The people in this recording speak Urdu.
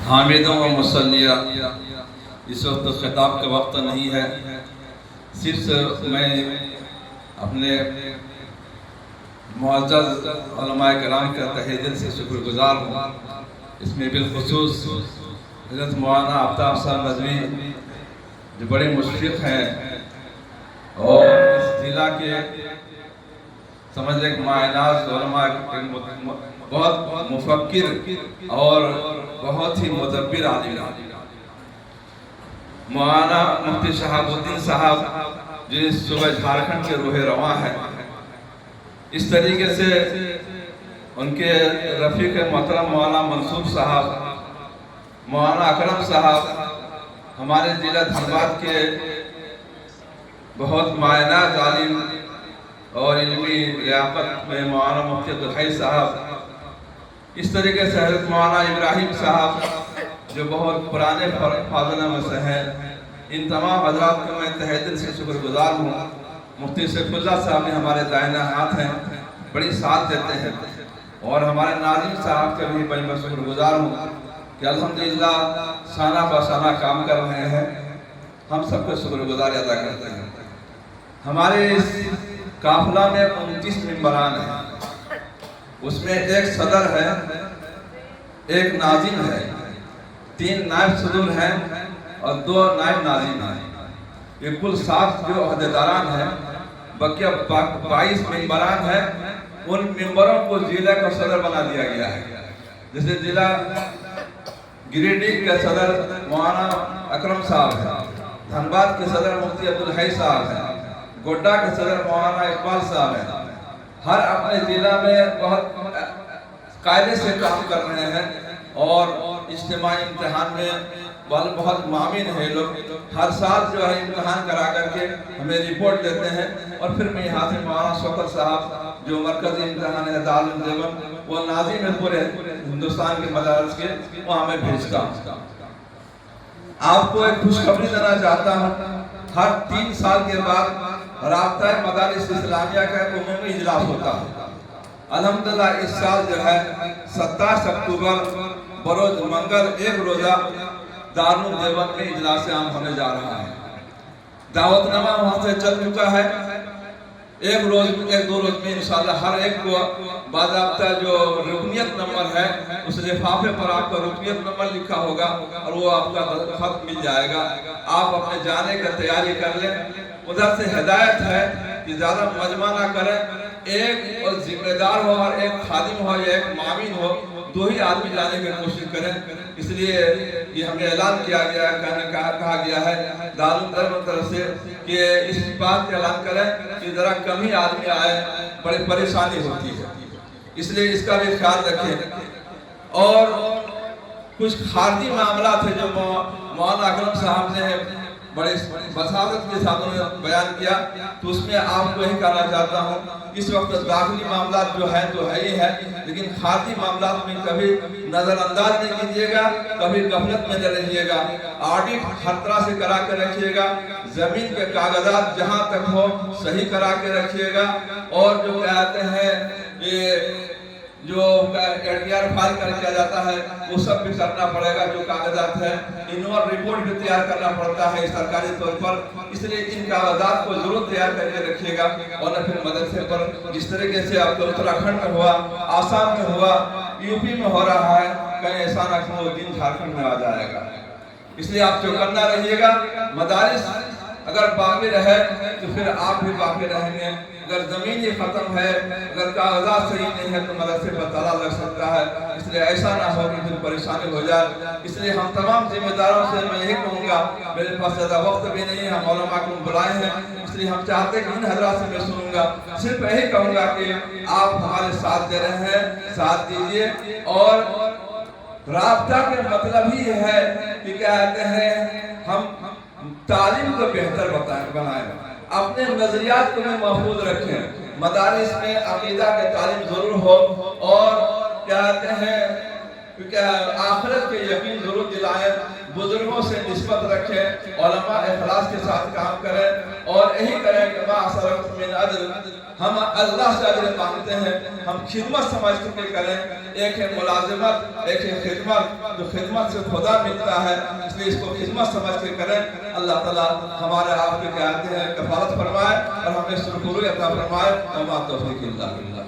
حامدوں و مصلیہ، اس وقت خطاب کا وقت نہیں ہے، صرف میں اپنے معزز علماء کرام کا تہہ دل سے شکر گزار ہوں۔ اس میں بالخصوص حضرت مولانا آفتاب صاحب نظوی جو بڑے مشفق ہیں اور اس ضلع کے سمجھ لیں کہ مایناز علماء بہت مفکر اور بہت ہی مدبر عالم ہیں۔ مولانا مفتی شہاب الدین صاحب جو اس صوبہ جھارکھنڈ کے روح رواں ہیں، اس طریقے سے ان کے رفیق محترم مولانا منصور صاحب، مولانا اکرم صاحب ہمارے ضلع دھنباد کے بہت مایناز عالم اور علمی لیاقت میں مولانا مفتی عبدالحی صاحب، اس طریقے سے حضرت مولانا ابراہیم صاحب جو بہت پرانے فاضلوں میں سے ہیں، ان تمام حضرات کو میں تہہ دل سے شکر گزار ہوں۔ مفتی سیف اللہ صاحب نے ہمارے دائنہ ہاتھ ہیں، بڑی ساتھ دیتے ہیں، اور ہمارے ناظم صاحب کے بھی میں شکر گزار ہوں کہ الحمدللہ سانہ بسانہ کام کر رہے ہیں۔ ہم سب کو شکر گزار ادا کرتے ہیں۔ ہمارے اس قافلہ میں 29 ممبران ہیں، اس میں ایک صدر ہے، ایک ناظم ہے، 3 نائب صدر ہیں اور 2 نائب ناظم ہیں۔ یہ کل 7 جو عہدیداران ہیں، بقیہ 22 ممبران ہیں۔ ان ممبروں کو ضلع کا صدر بنا دیا گیا ہے۔ جیسے ضلع گریڈی کے صدر مولانا اکرم صاحب ہیں، دھنباد کے صدر مفتی عبدالحی صاحب ہیں، گوڈا کے صدر مولانا اقبال صاحب ہیں۔ ہر اپنے ضلع میں بہت قاعدے سے کام کر رہے ہیں اور اجتماعی امتحان میں بہت معاون ہیں لوگ۔ ہر سال جو ہے امتحان کرا کر کے ہمیں رپورٹ دیتے ہیں، اور پھر میں یہاں سے مولانا شوکت صاحب جو مرکزی امتحان ہے دارالعلوم دیوبند، وہ ناظم ہے پورے ہندوستان کے مدارس کے، وہ ہمیں بھیجتا ہوں۔ آپ کو ایک خوشخبری دینا چاہتا ہوں، ہر 3 سال کے بعد رابطہ مدارس اسلامیہ کا ایک عمومی اجلاس ہوتا ہے۔ الحمدللہ اس سال جو ہے 27 اکتوبر بروز منگل ایک روزہ دارالعلوم دیوبند میں اجلاس عام ہونے جا رہا ہے۔ دعوت نامہ وہاں سے چل چکا ہے۔ ایک دو روز میں انشاءاللہ ہر ایک کو باضابطہ جو رکنیت نمبر ہے اس لفافے پر آپ کا رکنیت نمبر لکھا ہوگا اور وہ آپ کا خط مل جائے گا۔ آپ اپنے جانے کا تیاری کر لیں۔ ادھر سے ہدایت ہے کہ زیادہ مجمع نہ کریں، ایک اور ذمہ دار ہو اور ایک خادم ہو یا ایک معاون ہو، 2 ہی آدمی جانے کی کوشش کریں۔ اس لیے یہ ہمیں اعلان کیا گیا ہے، کہا گیا ہے دارالعلوم دیوبند طرف سے کہ اس بات کا اعلان کریں کہ ذرا کم ہی آدمی آئے، بڑی پریشانی ہوتی ہے، اس لیے اس کا بھی خیال رکھیں۔ اور کچھ خارجی معاملات ہیں جو مولانا اکرم صاحب نے بڑے بصارت کے ساتھ بیان کیا، تو اس میں آپ کو یہی کہنا چاہتا ہوں، اس وقت داخلی معاملات جو ہیں تو ہے ہی ہے، لیکن خارجی معاملات میں کبھی نظر انداز نہیں کیجیے گا، کبھی غفلت میں نہ رہیے گا۔ آڈٹ ہر طرح سے کرا کے رکھیے گا، زمین کے کاغذات جہاں تک ہو صحیح کرا کے رکھیے گا، اور جو کہتے ہیں یہ جو ایڈیار فائل کر کیا جاتا ہے وہ سب بھی کرنا پڑے گا، جو کاغذات ہیں انوال رپورٹ بھی تیار کرنا پڑتا ہے سرکاری طور پر، اس لیے ان کاغذات کو ضرور تیار کر کے رکھیے گا۔ اور پھر مدرسے پر جس طریقے سے آپ کو اتراکھنڈ میں ہوا، آسام میں ہوا، یو پی میں ہو رہا ہے، کہیں ایسا نہ کہ وہ دن جھارکھنڈ میں آ جائے گا، اس لیے آپ چوکنا رہیے گا۔ مدارس اگر باقی رہے تو پھر آپ بھی باقی رہیں گے۔ اگر زمین ہی ختم ہے، اگر کاغذات صحیح نہیں ہے تو مدرسے پر تالا لگ سکتا ہے، اس لیے ایسا نہ ہو کہ پھر پریشانی ہو جائے۔ اس لیے ہم تمام ذمہ داروں سے میں یہی کہوں گا، میرے پاس زیادہ وقت بھی نہیں ہے، ہم علماء کو بلائے ہیں، اس لیے ہم چاہتے ہیں کہ ان حضرات سے میں سنوں گا، صرف یہی کہوں گا کہ آپ ہمارے ساتھ دے رہے ہیں، ساتھ دیجئے۔ اور رابطہ کے مطلب ہی ہے کہ کہتے ہیں ہم تعلیم کو بہتر بنائیں، اپنے نظریات کو میں محفوظ رکھیں، مدارس میں عقیدہ کی تعلیم ضرور ہو، اور کہتے ہیں کیونکہ آخرت کے یقین ضرور دلائیں، بزرگوں سے نسبت رکھیں، علماء اخلاص کے ساتھ کام کریں، اور یہی کریں کہ ما سرقت من اجر، ہم اللہ سے اجر مانگتے ہیں، ہم خدمت سمجھ کے کریں، ایک ہے ملازمت، ایک ہے خدمت، جو خدمت سے خدا ملتا ہے، اس لیے اس کو خدمت سمجھ کے کریں۔ اللہ تعالیٰ ہمارے آپ کے کہتے ہیں کفالت فرمائے اور ہمیں سرخروی عطا فرمائے۔ وما توفیق الا باللہ۔